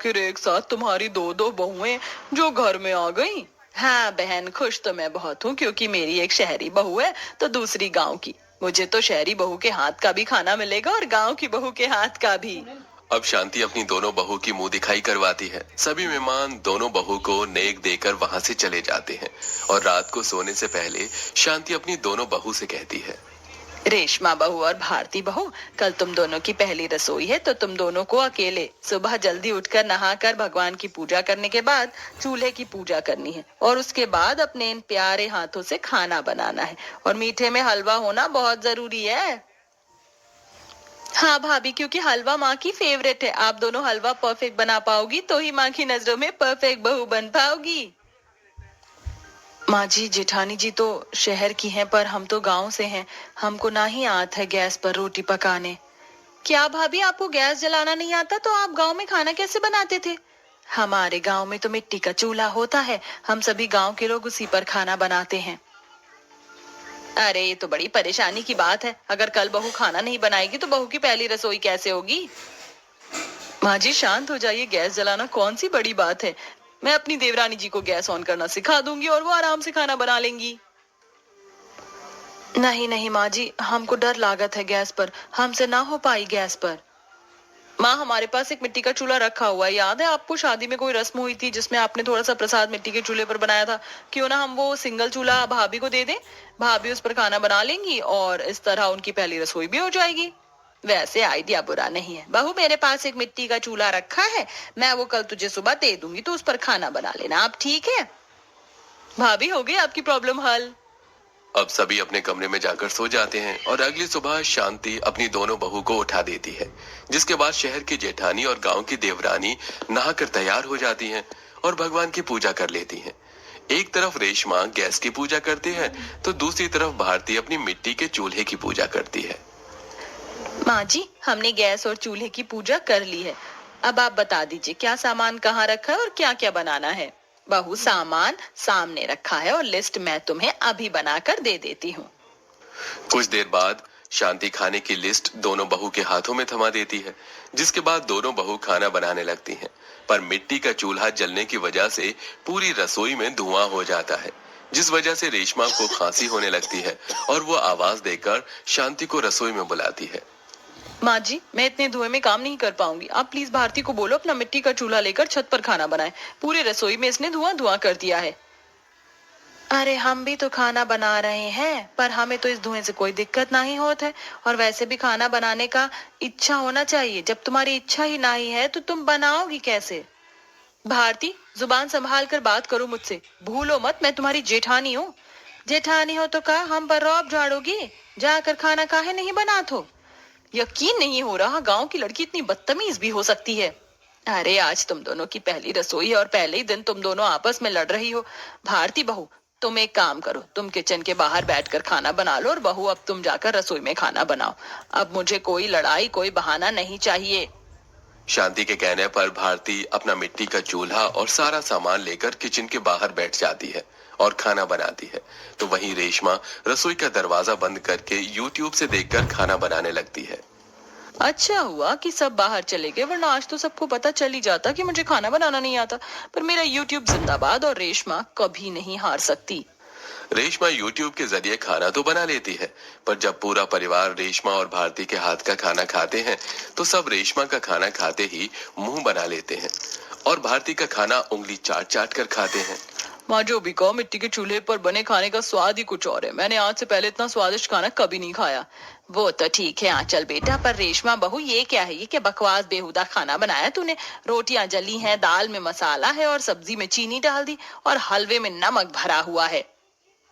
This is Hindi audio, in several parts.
आखिर एक साथ तुम्हारी दो दो बहुएं जो घर में आ गईं। हाँ बहन, खुश तो मैं बहुत हूँ क्योंकि मेरी एक शहरी बहू है तो दूसरी गांव की। मुझे तो शहरी बहू के हाथ का भी खाना मिलेगा और गांव की बहू के हाथ का भी। अब शांति अपनी दोनों बहू की मुंह दिखाई करवाती है। सभी मेहमान दोनों बहू को नेक देकर वहां से चले जाते हैं और रात को सोने से पहले शांति अपनी दोनों बहू से कहती है, रेशमा बहू और भारती बहू, कल तुम दोनों की पहली रसोई है तो तुम दोनों को अकेले सुबह जल्दी उठकर नहाकर भगवान की पूजा करने के बाद चूल्हे की पूजा करनी है और उसके बाद अपने इन प्यारे हाथों से खाना बनाना है और मीठे में हलवा होना बहुत जरूरी है। हाँ भाभी, क्योंकि हलवा माँ की फेवरेट है। आप दोनों हलवा परफेक्ट बना पाओगी तो ही माँ की नजरों में परफेक्ट बहू बन पाओगी। माँ जी, जेठानी जी तो शहर की हैं पर हम तो गांव से हैं। हमको ना ही आत है गैस पर रोटी पकाने। क्या भाभी, आपको गैस जलाना नहीं आता तो आप गांव में खाना कैसे बनाते थे? हमारे गांव में तो मिट्टी का चूल्हा होता है। हम सभी गांव के लोग उसी पर खाना बनाते हैं। अरे ये तो बड़ी परेशानी की बात है। अगर कल बहू खाना नहीं बनाएगी तो बहू की पहली रसोई कैसे होगी? माँ जी शांत हो जाइए, गैस जलाना कौन सी बड़ी बात है। मैं अपनी देवरानी जी को गैस ऑन करना सिखा दूंगी और वो आराम से खाना बना लेंगी। नहीं नहीं माँ जी, हमको डर लागत है गैस पर। हमसे ना हो पाई गैस पर। माँ, हमारे पास एक मिट्टी का चूल्हा रखा हुआ है। याद है आपको शादी में कोई रस्म हुई थी जिसमें आपने थोड़ा सा प्रसाद मिट्टी के चूल्हे पर बनाया था? क्यों ना हम वो सिंगल चूल्हा भाभी को दे दें। भाभी उस पर खाना बना लेंगी और इस तरह उनकी पहली रसोई भी हो जाएगी। वैसे आइडिया बुरा नहीं है बहू, मेरे पास एक मिट्टी का चूल्हा रखा है। मैं वो कल तुझे सुबह दे दूंगी तो उस पर खाना बना लेना आप, ठीक है? भाभी, हो गई आपकी प्रॉब्लम हल। अब सभी अपने कमरे में जाकर सो जाते हैं और अगली सुबह शांति अपनी दोनों बहू को उठा देती है, जिसके बाद शहर की जेठानी और गांव की देवरानी नहाकर तैयार हो जाती हैं और भगवान की पूजा कर लेती हैं। एक तरफ रेशमा गैस की पूजा करती है तो दूसरी तरफ भारती अपनी मिट्टी के चूल्हे की पूजा करती है। माँ जी, हमने गैस और चूल्हे की पूजा कर ली है। अब आप बता दीजिए क्या सामान कहाँ रखा है और क्या क्या बनाना है। बहू, सामान सामने रखा है और लिस्ट मैं तुम्हें अभी बनाकर दे देती हूँ। कुछ देर बाद शांति खाने की लिस्ट दोनों बहू के हाथों में थमा देती है, जिसके बाद दोनों बहू खाना बनाने लगती हैं। पर मिट्टी का चूल्हा जलने की वजह से पूरी रसोई में धुआं हो जाता है, जिस वजह से रेशमा को खांसी होने लगती है और वो आवाज देकर शांति को रसोई में बुलाती है। माँ जी, मैं इतने धुएं में काम नहीं कर पाऊंगी। आप प्लीज भारती को बोलो अपना मिट्टी का चूल्हा लेकर छत पर खाना बनाए। पूरी रसोई में इसने धुआं धुआं कर दिया है। अरे हम भी तो खाना बना रहे हैं पर हमें तो इस धुएं से कोई दिक्कत नहीं होता है। और वैसे भी खाना बनाने का इच्छा होना चाहिए। जब तुम्हारी इच्छा ही नहीं है तो तुम बनाओगी कैसे? भारती, जुबान संभाल कर बात करो मुझसे। भूलो मत मैं तुम्हारी जेठानी हूँ। जेठानी हो तो कहा हम पर रौब झाड़ोगी। जाकर खाना काहे नहीं बनात हो? यकीन नहीं हो रहा गांव की लड़की इतनी बदतमीज भी हो सकती है। अरे आज तुम दोनों की पहली रसोई है और पहले ही दिन तुम दोनों आपस में लड़ रही हो। भारती बहू, तुम एक काम करो, तुम किचन के बाहर बैठकर खाना बना लो और बहू अब तुम जाकर रसोई में खाना बनाओ। अब मुझे कोई लड़ाई कोई बहाना नहीं चाहिए। शांति के कहने पर भारती अपना मिट्टी का चूल्हा और सारा सामान लेकर किचन के बाहर बैठ जाती है और खाना बनाती है। तो वहीं रेशमा रसोई का दरवाजा बंद करके यूट्यूब से देखकर खाना बनाने लगती है। अच्छा हुआ कि सब बाहर चले गए, वरना आज तो सबको पता चल ही जाता कि मुझे खाना बनाना नहीं आता। पर मेरा यूट्यूब जिंदाबाद और रेशमा कभी नहीं हार सकती। रेशमा यूट्यूब के जरिए खाना तो बना लेती है, पर जब पूरा परिवार रेशमा और भारती के हाथ का खाना खाते हैं तो सब रेशमा का खाना खाते ही मुंह बना लेते हैं और भारती का खाना उंगली चाट चाट कर खाते हैं। माँ, जो भी कहो, मिट्टी के चूल्हे पर बने खाने का स्वाद ही कुछ और है। मैंने आज से पहले इतना स्वादिष्ट खाना कभी नहीं खाया। वो तो ठीक है आंचल बेटा, पर रेशमा बहू ये क्या है? ये क्या बकवास बेहुदा खाना बनाया तूने? रोटियां जली हैं, दाल में मसाला है और सब्जी में चीनी डाल दी और हलवे में नमक भरा हुआ है।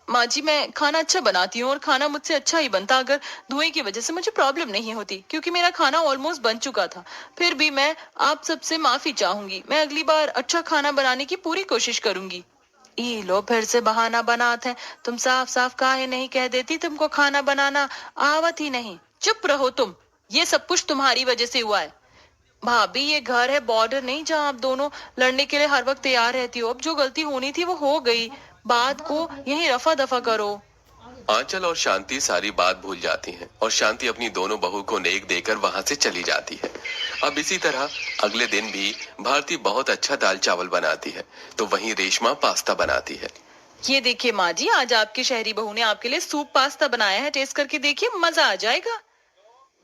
माँ जी, मैं खाना अच्छा बनाती हूँ और खाना मुझसे अच्छा ही बनता अगर धुएं की वजह से मुझे प्रॉब्लम नहीं होती, क्योंकि मेरा खाना ऑलमोस्ट बन चुका था। फिर भी मैं आप सबसे माफी चाहूंगी। मैं अगली बार अच्छा खाना बनाने की पूरी कोशिश करूंगी। ये लो फिर से बहाना बनाते हैं। तुम साफ साफ काहे नहीं कह देती तुमको खाना बनाना आवत ही नहीं? चुप रहो तुम। ये सब कुछ तुम्हारी वजह से हुआ है। भाभी, ये घर है, बॉर्डर नहीं जहाँ आप दोनों लड़ने के लिए हर वक्त तैयार रहती हो। अब जो गलती होनी थी वो हो गई। बात को यही रफा दफा करो। आंचल और शांति सारी बात भूल जाती हैं और शांति अपनी दोनों बहू को नेक देकर वहां से चली जाती है। अब इसी तरह अगले दिन भी भारती बहुत अच्छा दाल चावल बनाती है, तो वहीं रेशमा पास्ता बनाती है। ये देखिए माँ जी, आज आपकी शहरी बहू ने आपके लिए सूप पास्ता बनाया है, टेस्ट करके देखिए, मजा आ जाएगा।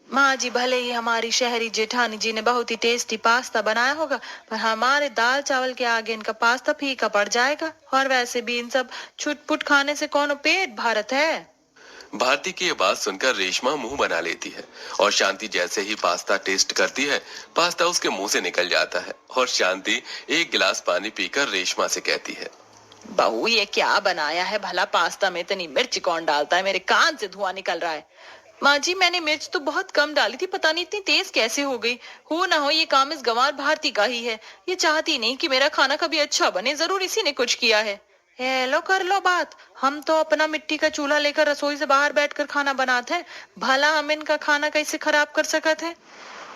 माँ जी, भले ही हमारी शहरी जेठानी जी ने बहुत ही टेस्टी पास्ता बनाया होगा, पर हमारे दाल चावल के आगे इनका पास्ता फीका पड़ जाएगा। और वैसे भी इन सब छुटपुट खाने से कौन पेट भरत है। भारती की ये बात सुनकर रेशमा मुंह बना लेती है और शांति जैसे ही पास्ता टेस्ट करती है, पास्ता उसके मुंह से निकल जाता है और शांति एक गिलास पानी पीकर रेशमा से कहती है, बहू ये क्या बनाया है भला, पास्ता में इतनी मिर्च कौन डालता है, मेरे कान से धुआं निकल रहा है। माँ जी, मैंने मिर्च तो बहुत कम डाली थी, पता नहीं इतनी तेज कैसे हो गई। हो ना हो ये काम इस गंवार भारती का ही है। ये चाहती नहीं कि मेरा खाना कभी अच्छा बने, जरूर इसी ने कुछ किया है। हेलो, कर लो बात। हम तो अपना मिट्टी का चूल्हा लेकर रसोई से बाहर बैठकर खाना बनाते हैं, भला हम इनका खाना कैसे खराब कर सकते हैं।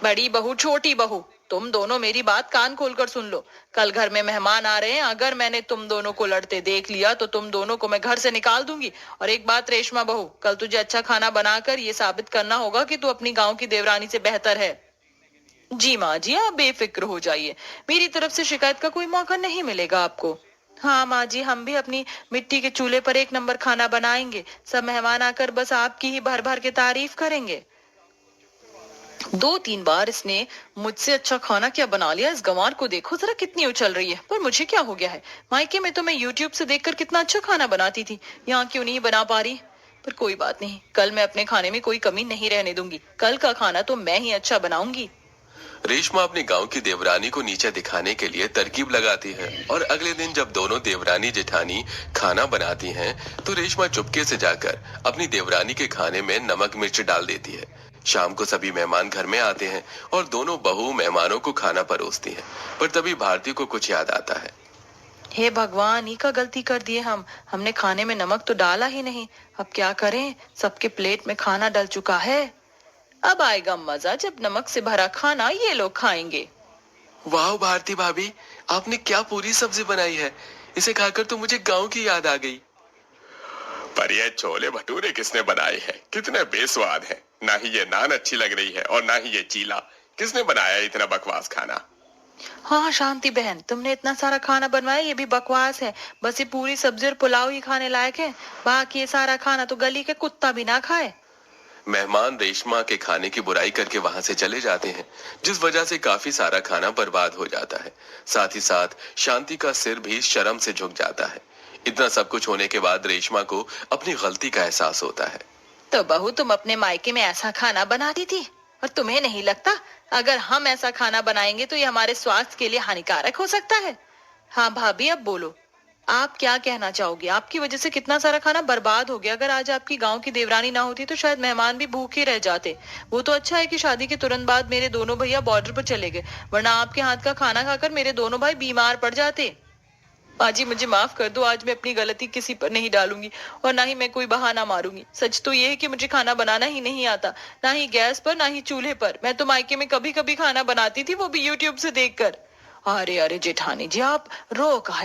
बड़ी बहू छोटी बहू, तुम दोनों मेरी बात कान खोलकर सुन लो। कल घर में मेहमान आ रहे हैं, अगर मैंने तुम दोनों को लड़ते देख लिया तो तुम दोनों को मैं घर से निकाल दूंगी। और एक बात रेशमा बहू, कल तुझे अच्छा खाना बनाकर ये साबित करना होगा कि तू अपनी गांव की देवरानी से बेहतर है। जी माँ जी, आप बेफिक्र हो जाइए, मेरी तरफ से शिकायत का कोई मौका नहीं मिलेगा आपको। हाँ माँ जी, हम भी अपनी मिट्टी के चूल्हे पर एक नंबर खाना बनाएंगे। सब मेहमान आकर बस आपकी ही भर भर के तारीफ करेंगे। 2-3 बार इसने मुझसे अच्छा खाना क्या बना लिया। इस गंवार को देखो जरा, कितनी उछल रही है। पर मुझे क्या हो गया है, मायके में तो मैं यूट्यूब से देखकर कितना अच्छा खाना बनाती थी, यहाँ क्यों नहीं बना पा रही। पर कोई बात नहीं, कल मैं अपने खाने में कोई कमी नहीं रहने दूंगी। कल का खाना तो मैं ही अच्छा बनाऊंगी। रेशमा अपने गांव की देवरानी को नीचे दिखाने के लिए तरकीब लगाती है और अगले दिन जब दोनों देवरानी जेठानी खाना बनाती हैं, तो रेशमा चुपके से जाकर अपनी देवरानी के खाने में नमक मिर्च डाल देती है। शाम को सभी मेहमान घर में आते हैं और दोनों बहू मेहमानों को खाना परोसती हैं, पर तभी भारती को कुछ याद आता है। हे भगवान, ही का गलती कर दिए हमने खाने में नमक तो डाला ही नहीं। अब क्या करें, सबके प्लेट में खाना डल चुका है। अब आएगा मजा जब नमक से भरा खाना ये लोग खाएंगे। वाह भारती भाभी, आपने क्या पूरी सब्जी बनाई है। इसे खाकर तो मुझे गांव की याद आ गई। पर ये छोले भटूरे किसने बनाए हैं, कितने बेस्वाद हैं। ना ही ये नान अच्छी लग रही है और ना ही ये चीला। किसने बनाया इतना बकवास खाना। हाँ शांति बहन, तुमने इतना सारा खाना बनवाया, ये भी बकवास है। बस ये पूरी सब्जी और पुलाव ही खाने लायक है, बाकी ये सारा खाना तो गली के कुत्ता भी ना खाए। मेहमान रेशमा के खाने की बुराई करके वहां से चले जाते हैं, जिस वजह से काफी सारा खाना बर्बाद हो जाता है। साथ ही साथ शांति का सिर भी शर्म से झुक जाता है। इतना सब कुछ होने के बाद रेशमा को अपनी गलती का एहसास होता है। तो बहू, तुम अपने मायके में ऐसा खाना बनाती थी और तुम्हें नहीं लगता अगर हम ऐसा खाना बनाएंगे तो ये हमारे स्वास्थ्य के लिए हानिकारक हो सकता है। हाँ भाभी, अब बोलो, आप क्या कहना चाहोगे। आपकी वजह से कितना सारा खाना बर्बाद हो गया। अगर आज आपकी गांव की देवरानी ना होती तो शायद मेहमान भी भूखे रह जाते। वो तो अच्छा है कि शादी के तुरंत बाद मेरे दोनों भैया बॉर्डर पर चले गए, वरना आपके हाथ का खाना खाकर मेरे दोनों भाई बीमार पड़ जाते। पाजी, मुझे माफ कर दो, आज मैं अपनी गलती किसी पर नहीं डालूंगी और ना ही मैं कोई बहाना मारूंगी। सच तो ये है कि मुझे खाना बनाना ही नहीं आता, ना ही गैस पर ना ही चूल्हे पर। मैं तो मायके में कभी कभी खाना बनाती थी, वो भी यूट्यूब से देखकर। अरे अरे जेठानी जी, आप रो काहे